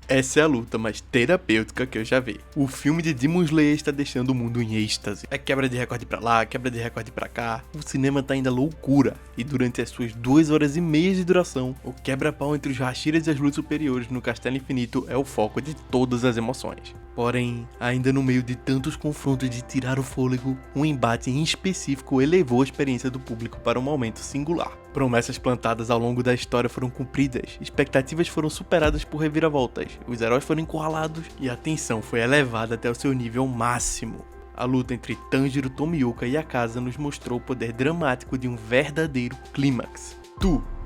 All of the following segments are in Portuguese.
Essa é a luta mais terapêutica que eu já vi. O filme de Demon Slayer está deixando o mundo em êxtase. É quebra de recorde pra lá, quebra de recorde pra cá. O cinema tá ainda loucura. E durante as suas 2 horas e meia de duração, o quebra-pau entre os Hashiras e as lutas superiores no Castelo Infinito é o foco de todas as emoções. Porém, ainda no meio de tantos confrontos de tirar o fôlego, um embate em específico elevou a experiência do público para um momento singular. Promessas plantadas ao longo da história foram cumpridas, expectativas foram superadas por reviravoltas, os heróis foram encurralados e a tensão foi elevada até o seu nível máximo. A luta entre Tanjiro, Tomioka e Akaza nos mostrou o poder dramático de um verdadeiro clímax.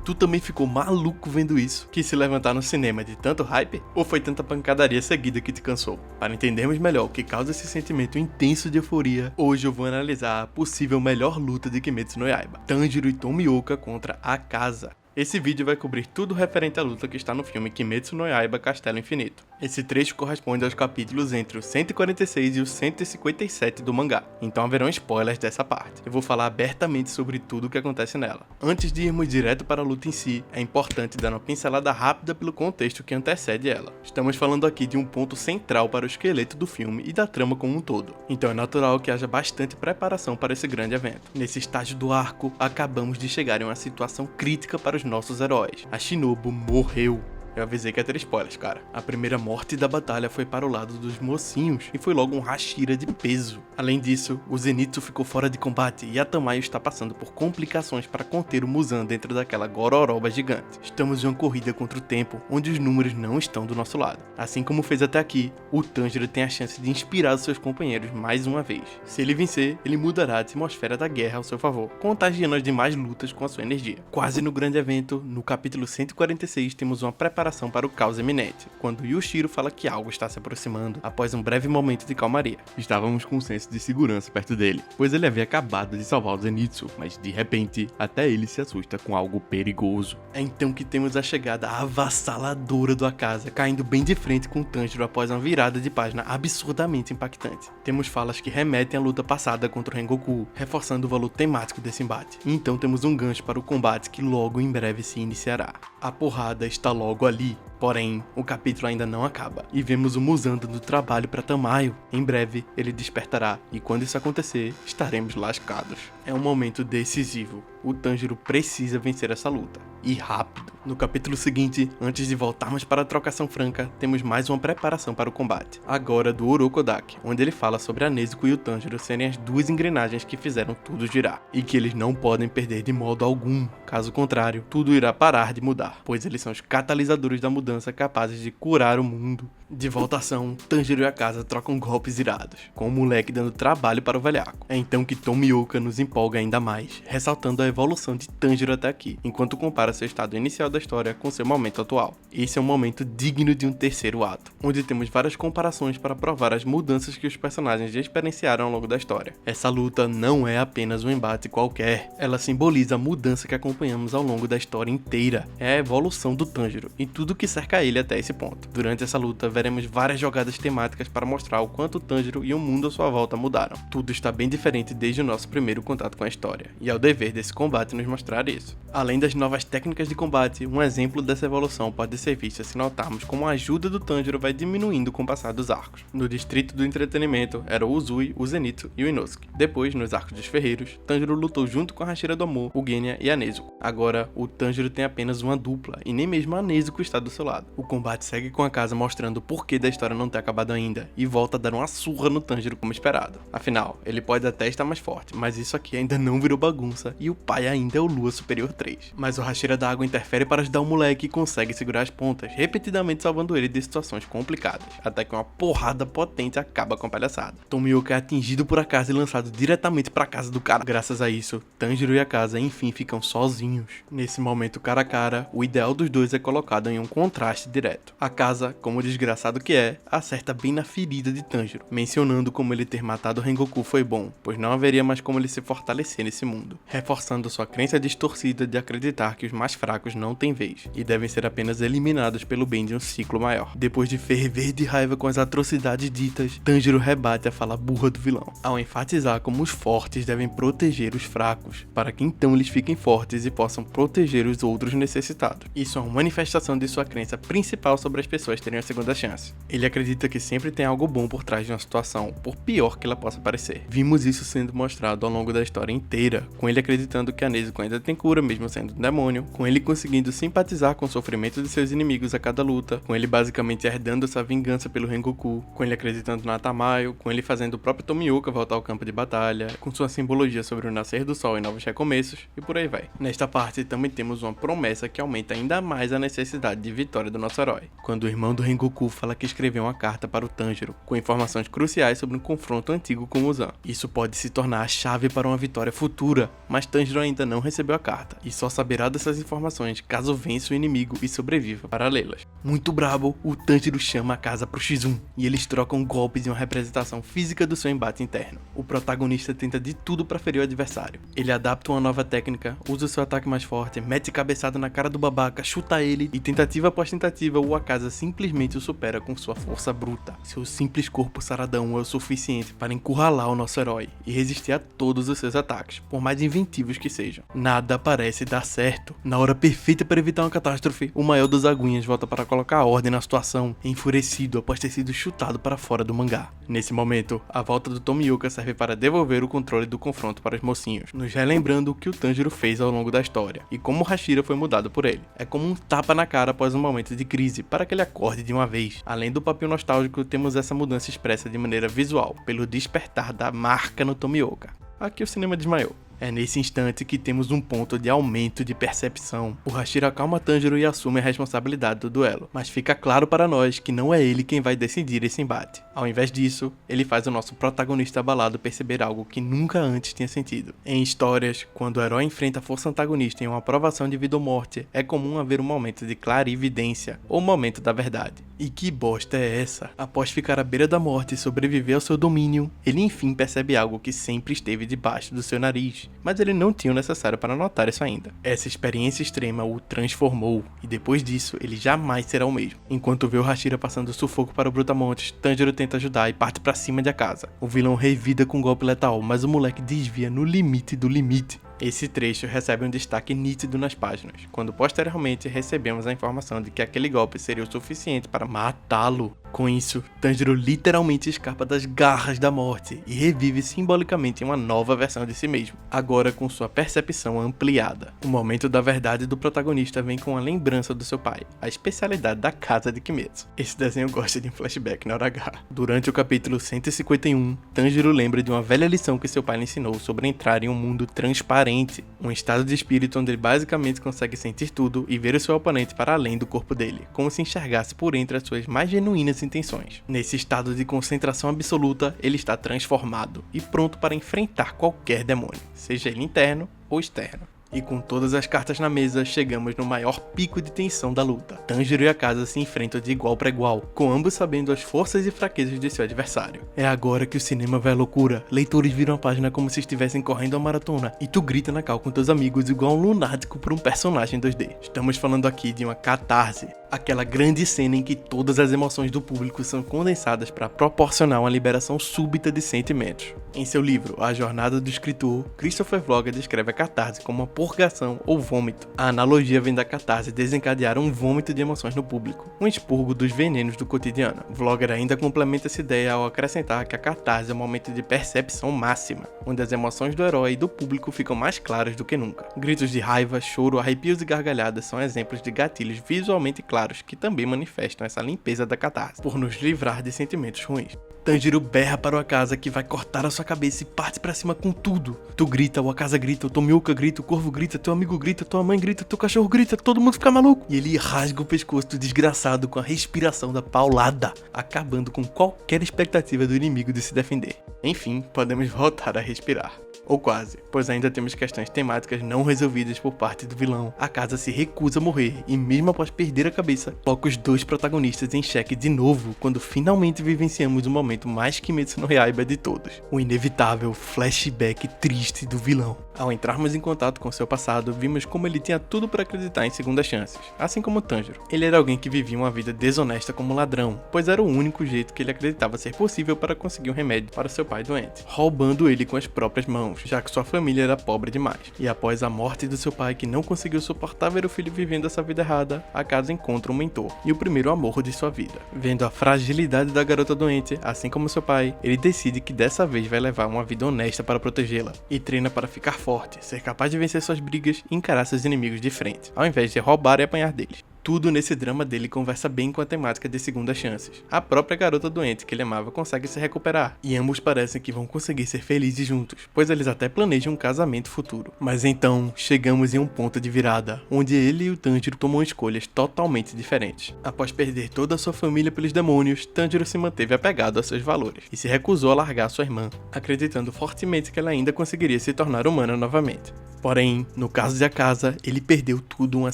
Tu também ficou maluco vendo isso? Quis se levantar no cinema de tanto hype? Ou foi tanta pancadaria seguida que te cansou? Para entendermos melhor o que causa esse sentimento intenso de euforia, hoje eu vou analisar a possível melhor luta de Kimetsu no Yaiba: Tanjiro e Tomioka contra Akaza. Esse vídeo vai cobrir tudo referente à luta que está no filme Kimetsu no Yaiba Castelo Infinito. Esse trecho corresponde aos capítulos entre o 146 e o 157 do mangá, então haverão spoilers dessa parte. Eu vou falar abertamente sobre tudo o que acontece nela. Antes de irmos direto para a luta em si, é importante dar uma pincelada rápida pelo contexto que antecede ela. Estamos falando aqui de um ponto central para o esqueleto do filme e da trama como um todo, então é natural que haja bastante preparação para esse grande evento. Nesse estágio do arco, acabamos de chegar em uma situação crítica para os nossos heróis. A Shinobu morreu. Eu avisei que ia ter spoilers, cara. A primeira morte da batalha foi para o lado dos mocinhos e foi logo um Hashira de peso. Além disso, o Zenitsu ficou fora de combate e a Tamayo está passando por complicações para conter o Muzan dentro daquela gororoba gigante. Estamos em uma corrida contra o tempo, onde os números não estão do nosso lado. Assim como fez até aqui, o Tanjiro tem a chance de inspirar os seus companheiros mais uma vez. Se ele vencer, ele mudará a atmosfera da guerra ao seu favor, contagiando as demais lutas com a sua energia. Quase no grande evento, no capítulo 146, temos uma preparação para o caos eminente, quando Yushiro fala que algo está se aproximando após um breve momento de calmaria. Estávamos com um senso de segurança perto dele, pois ele havia acabado de salvar o Zenitsu, mas de repente, até ele se assusta com algo perigoso. É então que temos a chegada avassaladora do Akaza, caindo bem de frente com o Tanjiro após uma virada de página absurdamente impactante. Temos falas que remetem à luta passada contra o Rengoku, reforçando o valor temático desse embate. E então temos um gancho para o combate que logo em breve se iniciará. A porrada está logo ali. Porém, o capítulo ainda não acaba, e vemos o Muzan dando trabalho para Tamayo. Em breve, ele despertará, e quando isso acontecer, estaremos lascados. É um momento decisivo. O Tanjiro precisa vencer essa luta, e rápido. No capítulo seguinte, antes de voltarmos para a trocação franca, temos mais uma preparação para o combate, agora do Orokodaki, onde ele fala sobre a Nezuko e o Tanjiro serem as 2 engrenagens que fizeram tudo girar, e que eles não podem perder de modo algum, caso contrário, tudo irá parar de mudar, pois eles são os catalisadores da mudança capazes de curar o mundo. De volta à ação, Tanjiro e Akaza trocam golpes irados, com o moleque dando trabalho para o velhaco. É então que Tomioka nos empolga ainda mais, ressaltando a evolução de Tanjiro até aqui, enquanto compara seu estado inicial da história com seu momento atual. Esse é um momento digno de um terceiro ato, onde temos várias comparações para provar as mudanças que os personagens já experienciaram ao longo da história. Essa luta não é apenas um embate qualquer, ela simboliza a mudança que acompanhamos ao longo da história inteira. É a evolução do Tanjiro e tudo que cerca ele até esse ponto. Durante essa luta, veremos várias jogadas temáticas para mostrar o quanto o Tanjiro e o mundo à sua volta mudaram. Tudo está bem diferente desde o nosso primeiro contato com a história, e é o dever desse combate nos mostrar isso. Além das novas técnicas de combate, um exemplo dessa evolução pode ser visto se notarmos como a ajuda do Tanjiro vai diminuindo com o passar dos arcos. No distrito do entretenimento, era o Uzui, o Zenitsu e o Inosuke. Depois, nos arcos dos ferreiros, Tanjiro lutou junto com a Hashira do Amor, o Genya e a Nezuko. Agora, o Tanjiro tem apenas uma dupla, e nem mesmo a Nezuko está do seu lado. O combate segue com a Akaza mostrando o porquê da história não ter acabado ainda, e volta a dar uma surra no Tanjiro como esperado. Afinal, ele pode até estar mais forte, mas isso aqui ainda não virou bagunça, e o pai ainda é o Lua Superior 3. Mas o Hashira da Água interfere para ajudar o moleque e consegue segurar as pontas, repetidamente salvando ele de situações complicadas, até que uma porrada potente acaba com a palhaçada. Tomioka é atingido por Akaza e lançado diretamente para a casa do cara. Graças a isso, Tanjiro e Akaza enfim ficam sozinhos. Nesse momento cara a cara, o ideal dos dois é colocado em um contraste direto. Akaza, como desgraça desgraçado que é, acerta bem na ferida de Tanjiro, mencionando como ele ter matado Rengoku foi bom, pois não haveria mais como ele se fortalecer nesse mundo, reforçando sua crença distorcida de acreditar que os mais fracos não têm vez, e devem ser apenas eliminados pelo bem de um ciclo maior. Depois de ferver de raiva com as atrocidades ditas, Tanjiro rebate a fala burra do vilão, ao enfatizar como os fortes devem proteger os fracos, para que então eles fiquem fortes e possam proteger os outros necessitados. Isso é uma manifestação de sua crença principal sobre as pessoas terem a segunda chance. Ele acredita que sempre tem algo bom por trás de uma situação, por pior que ela possa parecer. Vimos isso sendo mostrado ao longo da história inteira, com ele acreditando que a Nezuko ainda tem cura mesmo sendo um demônio, com ele conseguindo simpatizar com o sofrimento de seus inimigos a cada luta, com ele basicamente herdando essa vingança pelo Rengoku, com ele acreditando na Tamayo, com ele fazendo o próprio Tomioka voltar ao campo de batalha, com sua simbologia sobre o nascer do sol e novos recomeços, e por aí vai. Nesta parte também temos uma promessa que aumenta ainda mais a necessidade de vitória do nosso herói, quando o irmão do Rengoku fala que escreveu uma carta para o Tanjiro, com informações cruciais sobre um confronto antigo com Muzan. Isso pode se tornar a chave para uma vitória futura, mas Tanjiro ainda não recebeu a carta, e só saberá dessas informações caso vença o inimigo e sobreviva para lê-las. Muito brabo, o Tanjiro chama a casa pro X1, e eles trocam golpes em uma representação física do seu embate interno. O protagonista tenta de tudo para ferir o adversário. Ele adapta uma nova técnica, usa seu ataque mais forte, mete cabeçada na cara do babaca, chuta ele, e tentativa após tentativa o Akaza simplesmente o supera com sua força bruta. Seu simples corpo saradão é o suficiente para encurralar o nosso herói e resistir a todos os seus ataques, por mais inventivos que sejam. Nada parece dar certo. Na hora perfeita para evitar uma catástrofe, o maior dos aguinhas volta para colocar ordem na situação, enfurecido após ter sido chutado para fora do mangá. Nesse momento, a volta do Tomioka serve para devolver o controle do confronto para os mocinhos, nos relembrando o que o Tanjiro fez ao longo da história, e como Hashira foi mudado por ele. É como um tapa na cara após um momento de crise, para que ele acorde de uma vez. Além do papel nostálgico, temos essa mudança expressa de maneira visual, pelo despertar da marca no Tomioka. Aqui o cinema desmaiou. É nesse instante que temos um ponto de aumento de percepção. O Hashira acalma Tanjiro e assume a responsabilidade do duelo, mas fica claro para nós que não é ele quem vai decidir esse embate. Ao invés disso, ele faz o nosso protagonista abalado perceber algo que nunca antes tinha sentido. Em histórias, quando o herói enfrenta a força antagonista em uma provação de vida ou morte, é comum haver um momento de clarividência, ou momento da verdade. E que bosta é essa? Após ficar à beira da morte e sobreviver ao seu domínio, ele enfim percebe algo que sempre esteve debaixo do seu nariz, mas ele não tinha o necessário para notar isso ainda. Essa experiência extrema o transformou, e depois disso, ele jamais será o mesmo. Enquanto vê o Hashira passando sufoco para o Brutamontes, Tanjiro tenta ajudar e parte para cima de Akaza. O vilão revida com um golpe letal, mas o moleque desvia no limite do limite. Esse trecho recebe um destaque nítido nas páginas, quando posteriormente recebemos a informação de que aquele golpe seria o suficiente para matá-lo. Com isso, Tanjiro literalmente escapa das garras da morte e revive simbolicamente uma nova versão de si mesmo, agora com sua percepção ampliada. O momento da verdade do protagonista vem com a lembrança do seu pai, a especialidade da casa de Kimetsu. Esse desenho gosta de um flashback na hora H. Durante o capítulo 151, Tanjiro lembra de uma velha lição que seu pai lhe ensinou sobre entrar em um mundo transparente, um estado de espírito onde ele basicamente consegue sentir tudo e ver o seu oponente para além do corpo dele, como se enxergasse por entre as suas mais genuínas intenções. Nesse estado de concentração absoluta, ele está transformado e pronto para enfrentar qualquer demônio, seja ele interno ou externo. E com todas as cartas na mesa, chegamos no maior pico de tensão da luta. Tanjiro e Akaza se enfrentam de igual para igual, com ambos sabendo as forças e fraquezas de seu adversário. É agora que o cinema vai à loucura. Leitores viram a página como se estivessem correndo a maratona, e tu grita na cal com teus amigos igual um lunático por um personagem 2D. Estamos falando aqui de uma catarse, aquela grande cena em que todas as emoções do público são condensadas para proporcionar uma liberação súbita de sentimentos. Em seu livro A Jornada do Escritor, Christopher Vlogger descreve a catarse como uma purgação ou vômito. A analogia vem da catarse desencadear um vômito de emoções no público, um expurgo dos venenos do cotidiano. Vlogger ainda complementa essa ideia ao acrescentar que a catarse é um momento de percepção máxima, onde as emoções do herói e do público ficam mais claras do que nunca. Gritos de raiva, choro, arrepios e gargalhadas são exemplos de gatilhos visualmente claros que também manifestam essa limpeza da catarse, por nos livrar de sentimentos ruins. Tanjiro berra para o Akaza que vai cortar a sua cabeça e parte pra cima com tudo. Tu grita, o Akaza grita, o Tomioka grita, o Corvo grita, teu amigo grita, tua mãe grita, teu cachorro grita, todo mundo fica maluco. E ele rasga o pescoço do desgraçado com a respiração da paulada, acabando com qualquer expectativa do inimigo de se defender. Enfim, podemos voltar a respirar. ou quase, pois ainda temos questões temáticas não resolvidas por parte do vilão. A casa se recusa a morrer e mesmo após perder a cabeça, coloca os dois protagonistas em xeque de novo quando finalmente vivenciamos o momento mais Kimetsu no Yaiba de todos, o inevitável flashback triste do vilão. Ao entrarmos em contato com seu passado, vimos como ele tinha tudo para acreditar em segundas chances, assim como Tanjiro. Ele era alguém que vivia uma vida desonesta como ladrão, pois era o único jeito que ele acreditava ser possível para conseguir um remédio para seu pai doente, roubando ele com as próprias mãos, já que sua família era pobre demais. E após a morte do seu pai, que não conseguiu suportar ver o filho vivendo essa vida errada, a casa encontra um mentor e o primeiro amor de sua vida. Vendo a fragilidade da garota doente, assim como seu pai, ele decide que dessa vez vai levar uma vida honesta para protegê-la, e treina para ficar forte, ser capaz de vencer suas brigas e encarar seus inimigos de frente, ao invés de roubar e apanhar deles. Tudo nesse drama dele conversa bem com a temática de segundas chances. A própria garota doente que ele amava consegue se recuperar, e ambos parecem que vão conseguir ser felizes juntos, pois eles até planejam um casamento futuro. Mas então, chegamos em um ponto de virada, onde ele e o Tanjiro tomam escolhas totalmente diferentes. Após perder toda a sua família pelos demônios, Tanjiro se manteve apegado a seus valores, e se recusou a largar sua irmã, acreditando fortemente que ela ainda conseguiria se tornar humana novamente. Porém, no caso de Akaza, ele perdeu tudo uma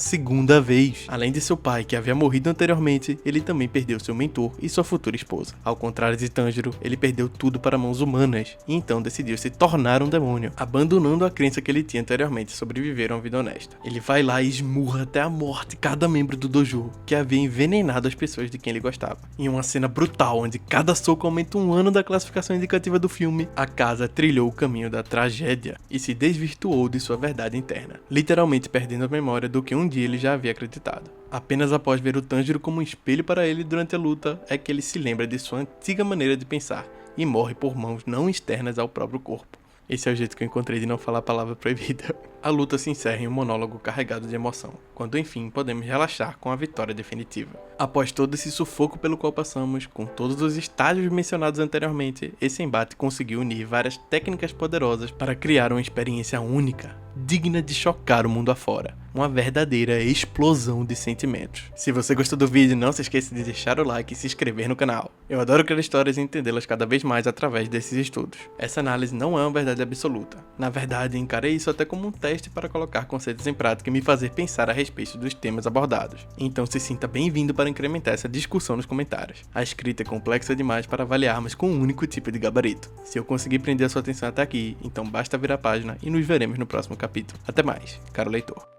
segunda vez. Além de seu pai, que havia morrido anteriormente, ele também perdeu seu mentor e sua futura esposa. Ao contrário de Tanjiro, ele perdeu tudo para mãos humanas, e então decidiu se tornar um demônio, abandonando a crença que ele tinha anteriormente sobre viver uma vida honesta. Ele vai lá e esmurra até a morte cada membro do dojo, que havia envenenado as pessoas de quem ele gostava. Em uma cena brutal, onde cada soco aumenta um ano da classificação indicativa do filme, Akaza trilhou o caminho da tragédia e se desvirtuou de sua verdade interna, literalmente perdendo a memória do que um dia ele já havia acreditado. Apenas após ver o Tanjiro como um espelho para ele durante a luta, é que ele se lembra de sua antiga maneira de pensar e morre por mãos não externas ao próprio corpo. Esse é o jeito que eu encontrei de não falar a palavra proibida. A luta se encerra em um monólogo carregado de emoção, quando enfim podemos relaxar com a vitória definitiva. Após todo esse sufoco pelo qual passamos, com todos os estágios mencionados anteriormente, esse embate conseguiu unir várias técnicas poderosas para criar uma experiência única, digna de chocar o mundo afora. Uma verdadeira explosão de sentimentos. Se você gostou do vídeo, não se esqueça de deixar o like e se inscrever no canal. Eu adoro criar histórias e entendê-las cada vez mais através desses estudos. Essa análise não é uma verdade absoluta. Na verdade, encarei isso até como um teste para colocar conceitos em prática e me fazer pensar a respeito dos temas abordados. Então se sinta bem-vindo para incrementar essa discussão nos comentários. A escrita é complexa demais para avaliarmos com um único tipo de gabarito. Se eu conseguir prender a sua atenção até aqui, então basta virar a página e nos veremos no próximo capítulo. Até mais, caro leitor.